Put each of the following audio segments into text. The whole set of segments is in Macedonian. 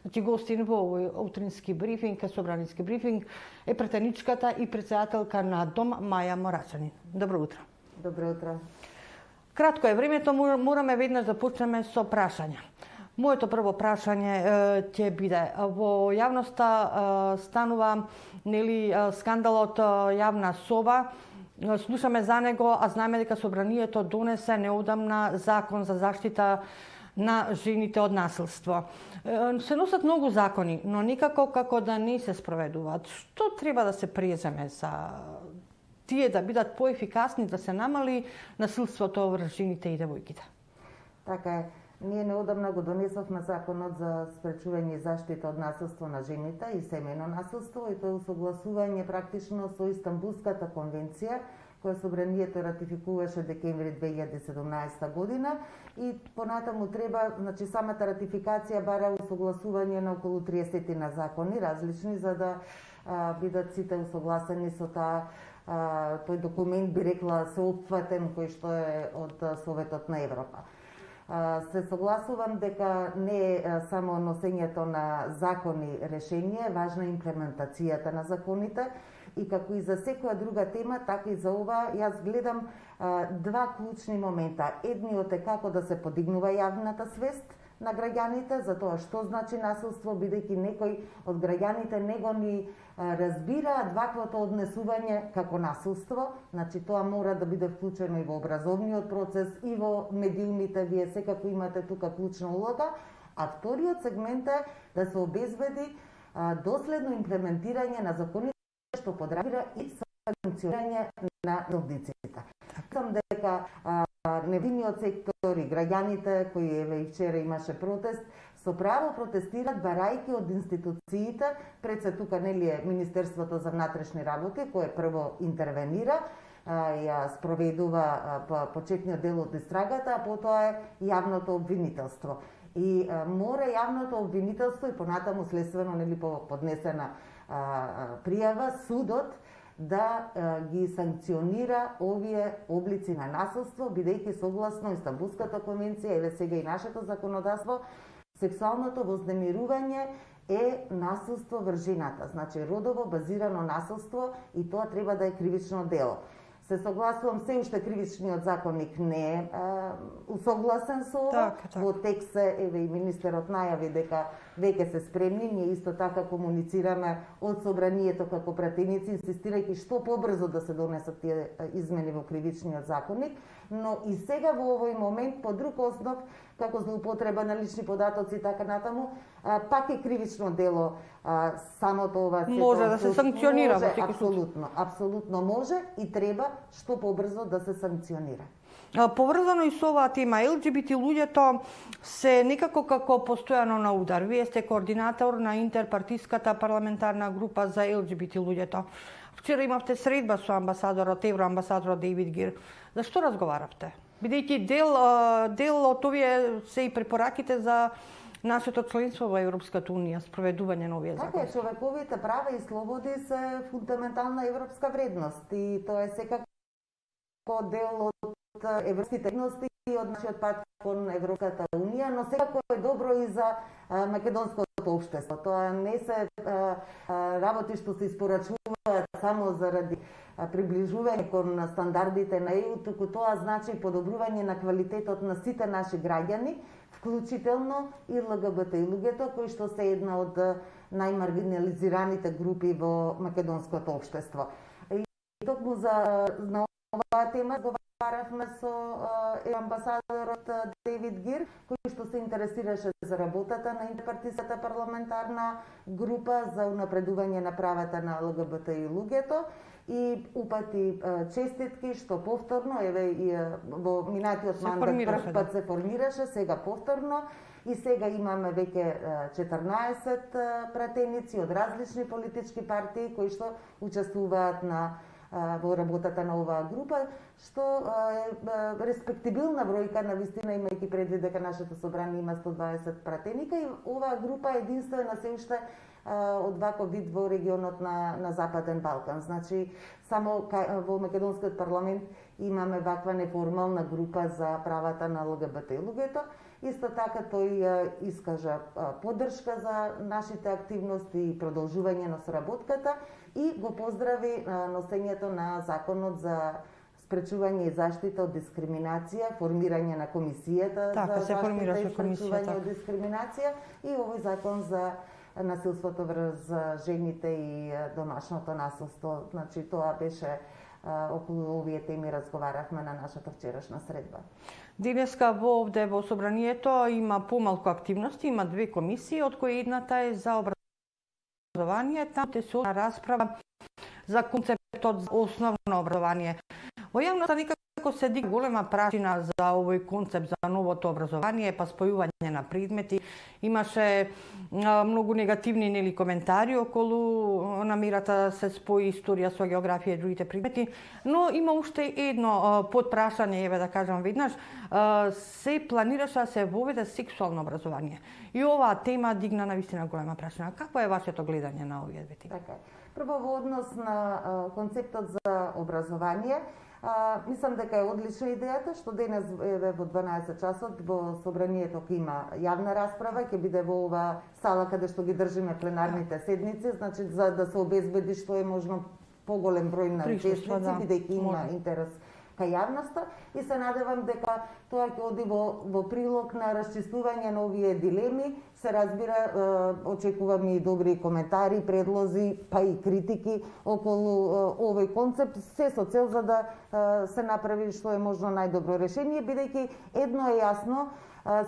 Значи гостин во овој утрински брифинг, собранински брифинг е претеничката и претседателка на Дом Маја Морачанин. Добро утро. Добро утро. Кратко е времето, мораме веднаш да почнеме со прашања. Моето прво прашање ќе биде: во јавноста станува скандалот јавна соба. Слушаме за него, а знаеме дека собранието донесе неодамна закон за заштита на жените од насилство. Се носат многу закони, но никако како да не се спроведуваат. Што треба да се преземе за тие да бидат поефикасни, да се намали насилството врз жените и девојките? Така е. Ние неодамна го донесовме законот за спречување и заштита од насилство на жените и семејно насилство, и тоа е усогласување практично со Истанбулската конвенција, која собранието ратификуваше декември 2017 година, и понатаму треба, значи самата ратификација бара усогласување на околу 30 на закони различни, за да бидат сите усогласени со тој документ, би рекла, сеопфатен, кој што е од Советот на Европа. Се согласувам дека не е само носењето на закони решение, важна е имплементацијата на законите, и како и за секоја друга тема, така и за ова, јас гледам два клучни момента. Едниот е како да се подигнува јавната свест на граѓаните за тоа што значи насилство, бидејќи некој од граѓаните не го ни разбираат ваквото однесување како насилство. Значи тоа мора да биде вклучено и во образовниот процес, и во медиумите. Вие секако имате тука клучна улога. А вториот сегмент е да се обезбеди доследно имплементирање на законите што подразбира и санкционирање на виновниците. Сам дека невиниот сектор и граѓаните кои и вчера имаше протест, со право протестираат барајки од институциите, пред се тука нели е Министерството за внатрешни работи, кое прво интервенира, ја спроведува почетниот дел од истрагата, а потоа е јавното обвинителство. И мора јавното обвинителство и понатаму следствено нели по поднесена пријава судот да ги санкционира овие облици на насилство, бидејќи согласно Истанбулската конвенција, еве сега и нашето законодавство, сексуалното вознемирување е насилство врз жената, значи родово базирано насилство, и тоа треба да е кривично дело. Се согласувам, се уште кривичниот законник не е усогласен со ова. Во текст еве и министерот најави дека веќе се спремни. Ние исто така комуницираме од собранието како пратеници, инсистирајќи што побрзо да се донесат тие измени во кривичниот законник, но и сега во овој момент по друг основ, како злоупотреба на лични податоци и така натаму, пак е кривично дело самото ова. Може да се санкционира во секој случај. Апсолутно може и треба што побрзо да се санкционира. Поврзано и со оваа тема, ЛГБТ луѓето се некако како постојано на удар. Вие сте координатор на интерпартиската парламентарна група за ЛГБТ луѓето. Вчера имавте средба со амбасадорот, евроамбасадорот Дейвид Гир. За што разговаравте? Бидејќи дел од овие се и препораките за нашето членство во Европската унија, спроведување на овие закони. Така е, човековите права и слободи се фундаментална европска вредност, и тоа е секако дел од европските вредности и од нашиот пат кон Европската унија, но секако е добро и за македонското општество. Тоа не се работи што се испорачуваат само заради приближување кон стандардите на ЕУ, туку тоа значи подобрување на квалитетот на сите наши граѓани, вклучително и ЛГБТ и луѓето, кои што се една од најмаргинализираните групи во македонското општество. И токму на оваа тема разговаравме со амбасадорот Дейвид Гир, кој што се интересираше за работата на интерпартиската парламентарна група за унапредување на правата на ЛГБТ и луѓето, и упати честитки што повторно, еве и во минатиот мандат прв пат се формираше, сега повторно, и сега имаме веќе 14 пратеници од различни политички партии кои што учествуваат во работата на оваа група, што е респектибилна бројка на вистина, имајќи предвид дека нашето собрание има 120 пратеника, и оваа група е единствена се уште од ваков вид во регионот на Западен Балкан. Значи, само во македонскиот парламент имаме ваква неформална група за правата на ЛГБТ луѓето, Исто така тој искажа поддршка за нашите активности и продолжување на соработката и го поздрави носењето на законот за спречување и заштита од дискриминација, формирање на комисијата за заштита и спречување од дискриминација и овој закон за насилството врз жените и домашното насилство. Значи тоа беше околу овие теми разговаравме на нашата вчерашна средба. Денеска овде во собранието има помалку активности, има две комисии, од кои едната е за образование, таму се расправа за концептот за основно образование. Во јавноста некако се дигна голема прашина за овој концепт за новото образование, па спојување на предмети. Имаше многу негативни коментари околу намерата се спои историја со географија и другите предмети, но има уште едно подпрашање, еве да кажам веднаш, се планираше да се воведе сексуално образование. И оваа тема дигна навистина голема прашина. Какво е вашето гледање на овие две теми? Така. Прво во однос на концептот за образование, мислам дека е одлична идејата што денес еве во 12 часот во собранието ќе има јавна расправа, ќе биде во ова сала каде што ги држиме пленарните седници, значи за да се обезбеди што е можно поголем број на учесници, бидејќи има интерес кај јавноста и се надевам дека тоа ќе оди во прилог на расчистување на овие дилеми. Се разбира, очекувам и добри коментари, предлози, па и критики околу овој концепт, се со цел за да се направи што е можно најдобро решение, бидејќи едно е јасно,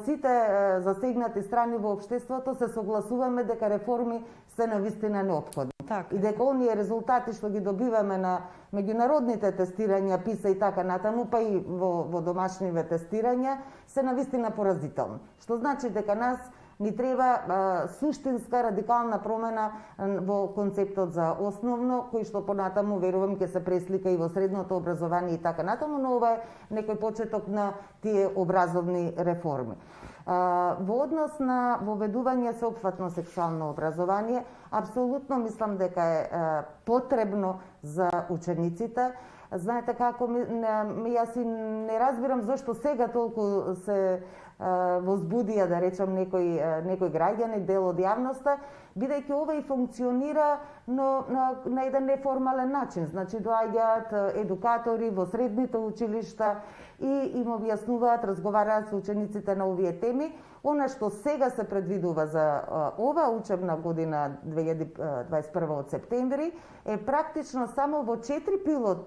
сите засегнати страни во општеството се согласуваме дека реформи се навистина неопходни. Так. И дека оние резултати што ги добиваме на меѓународните тестирања, ПИСА и така натаму, па и во домашниве тестирања, се навистина поразителни. Што значи дека нас ни треба суштинска радикална промена во концептот за основно, кој што понатаму верувам ќе се преслика и во средното образование и така натаму, но ова е некој почеток на тие образовни реформи. Во однос на воведување сеопфатно сексуално образование, апсолутно мислам дека е потребно за учениците. Знаете како, јас и не разбирам зашто сега толку се возбудија, да речам, некој граѓани, дел од јавноста, бидејќи ова и функционира на еден неформален начин. Значи, доаѓаат едукатори во средните училишта и им објаснуваат, разговараат со учениците на овие теми. Она што сега се предвидува за ова учебна година 2021 од септември е практично само во 4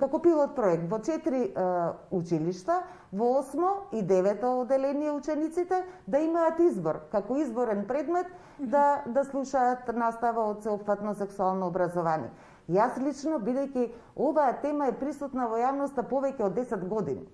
како пилот проект во 4 училишта, во 8 и 9 оделение учениците да имаат избор, како изборен предмет да слушаат настава од сеопфатно сексуално образование. Јас лично, бидејќи оваа тема е присутна во јавноста повеќе од 10 години,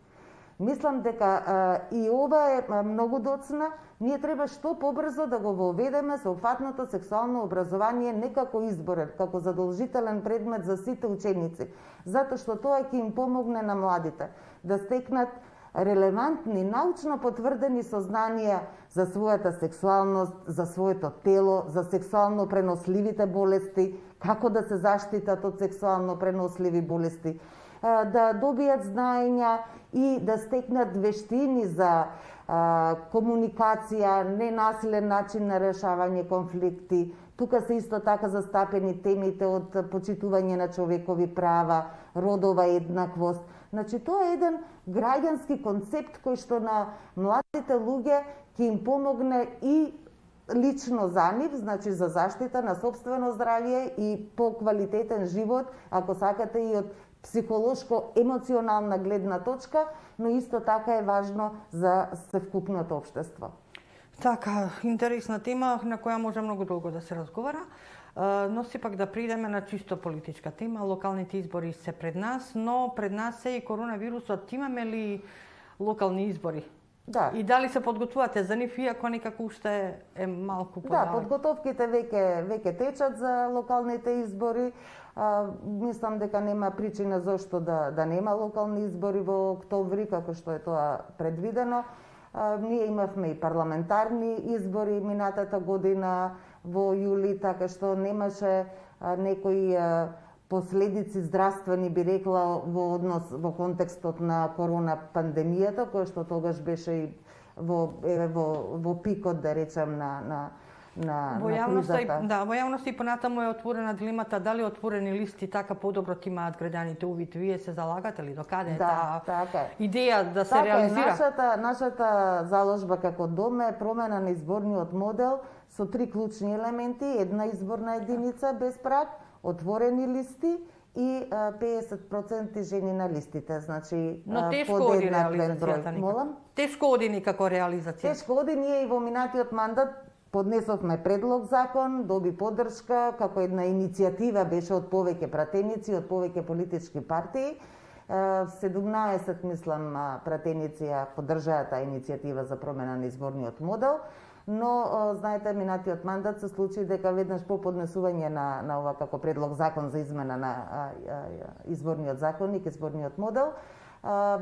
мислам дека и ова е многу доцна. Ние треба што побрзо да го воведеме сеопфатното сексуално образование не како изборен, како задолжителен предмет за сите ученици, затоа што тоа ќе им помогне на младите да стекнат релевантни, научно потврдени сознанија за својата сексуалност, за своето тело, за сексуално преносливите болести, како да се заштитат од сексуално преносливи болести, да добијат знаења и да стекнат вештини за комуникација, ненасилен начин на решавање конфликти. Тука се исто така застапени темите од почитување на човекови права, родова еднаквост. Значи, тоа е еден граѓански концепт кој што на младите луѓе ќе им помогне и лично за нив, значи за заштита на сопствено здравје и поквалитетен живот, ако сакате и од психолошко-емоционална гледна точка, но исто така е важно за севкупното општество. Така, интересна тема на која може многу долго да се разговара, но сепак да придеме на чисто политичка тема. Локалните избори се пред нас, но пред нас е и коронавирусот. Имаме ли локални избори? Да. И дали се подготвувате за нив, иако некако уште е малку подалек? Да, подготовките веќе течат за локалните избори. Мислам дека нема причина зашто да нема локални избори во октомври, како што е тоа предвидено. Ние имавме и парламентарни избори минатата година во јули, така што немаше некои последици здравствени, би рекла, во контекстот на корона пандемијата, која што тогаш беше и во пикот, да речем, на кризата. Во јавност и понатаму е отворена дилемата дали отворени листи така подобро ти имаат граѓаните увид. Вие се залагате ли? Докаде е таа идеја да се реализира? Нашата заложба како дом е промена на изборниот модел со 3 клучни елементи: една изборна единица без праг, отворени листи и 50% жени на листите, значи под еднаквен број. Молам? Тешко оди никако реализација. Тешко оди, ние и во минатиот мандат поднесовме предлог закон, доби поддршка, како една иницијатива беше од повеќе пратеници, од повеќе политички партии. 17, мислам, пратеници ја поддржаа таа иницијатива за промена на изборниот модел, но знаете, минатиот мандат се случи дека веднаш по поднесување на ова како предлог закон за измена на изборниот законник, изборниот модел,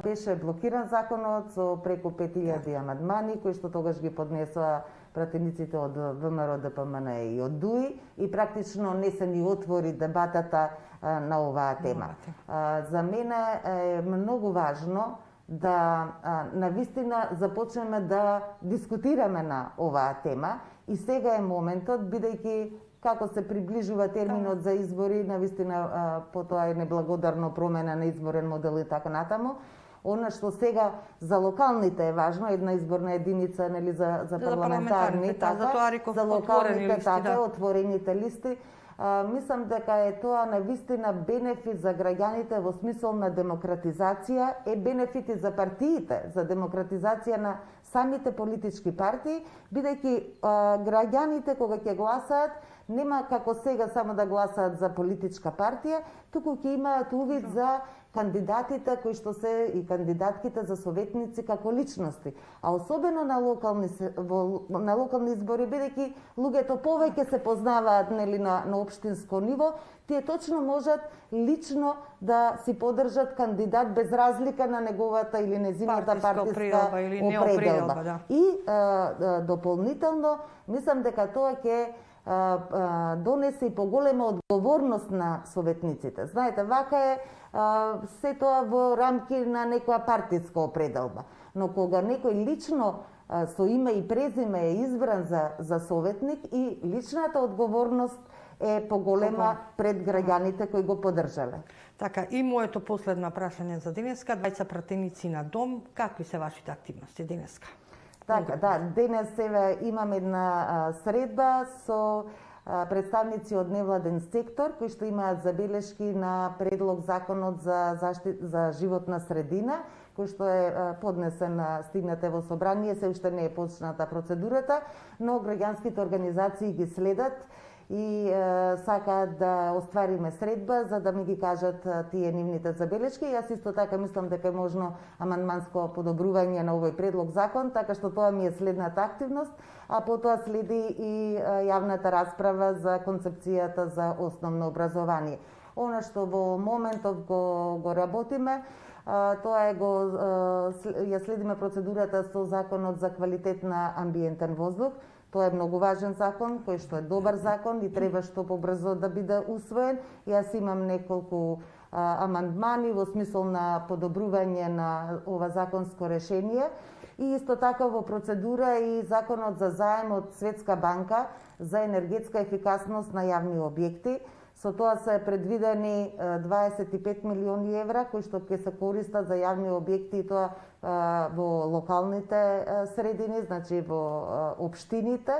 беше блокиран законот со преку 5000 амандмани кои што тогаш ги поднесоа пратениците од ВМРО, ДПМН и од ДУИ, и практично не се ни отвори дебатата на оваа тема. За мене е многу важно да навистина започнеме да дискутираме на оваа тема, и сега е моментот, бидејќи како се приближува терминот за избори, навистина потоа е неблагодарно промена на изборен модел и така натаму. Она што сега за локалните е важно, една изборна единица, нели, за парламентарни, за локалните, така, отворените листи. Мислам дека е тоа навистина бенефит за граѓаните во смисол на демократизација, е бенефит и за партиите, за демократизација на самите политички партии, бидејќи граѓаните кога ќе гласаат, нема како сега само да гласаат за политичка партија, туку ќе имаат увид за кандидатите кои што се и кандидатките за советници како личности, а особено на локални избори, бидејќи луѓето повеќе се познаваат, нели, на општинско ниво, тие точно можат лично да си поддржат кандидат без разлика на неговата или незината партиска определба. И дополнително мислам дека тоа ќе донесе и поголема одговорност на советниците. Знаете, вака е се тоа во рамки на некоја партиска определба. Но кога некој лично со име и презиме е избран за советник, и личната одговорност е поголема пред граѓаните кои го поддржале. Така, и моето последно прашање за денеска, 20 пратеници на дом, какви се вашите активности денеска? Така, да, денес имаме една средба со представници од невладен сектор кои што имаат забелешки на предлог законот за животна средина, кој што е поднесен, стигнате во собрание, се уште не е почната процедурата, но граѓанските организации ги следат и сакаат да оствариме средба за да ми ги кажат тие нивните забелешки. Јас исто така мислам дека е можно амандманско подобрување на овој предлог закон, така што тоа ми е следната активност, а потоа следи и јавната расправа за концепцијата за основно образование. Она што во моментов го работиме, тоа е ја следиме процедурата со законот за квалитет на амбиентен воздух. Тоа е многу важен закон, кој што е добар закон и треба што побрзо да биде усвоен. Јас имам неколку амандмани во смисол на подобрување на ова законско решение. И исто така во процедура и законот за заем од Светска банка за енергетска ефикасност на јавни објекти. Со тоа се предвидени 25 милиони евра кои што ќе се користат за јавни објекти, и тоа во локалните средини, значи во општините,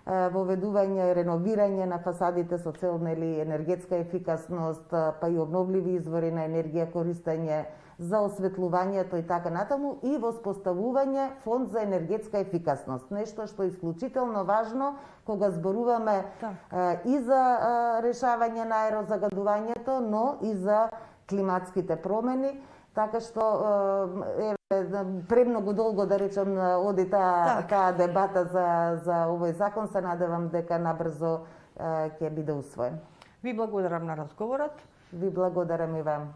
воведување, реновирање на фасадите со цел, нели, енергетска ефикасност, па и обновливи извори на енергија, користење за осветлувањето и така натаму, и воспоставување фонд за енергетска ефикасност. Нешто што е исклучително важно кога зборуваме и за решавање на аерозагадувањето, но и за климатските промени. Така што премногу долго, да речем, оди таа дебата за овој закон. Се надевам дека набрзо ќе биде усвоен. Ви благодарам на разговорот. Ви благодарам и вам.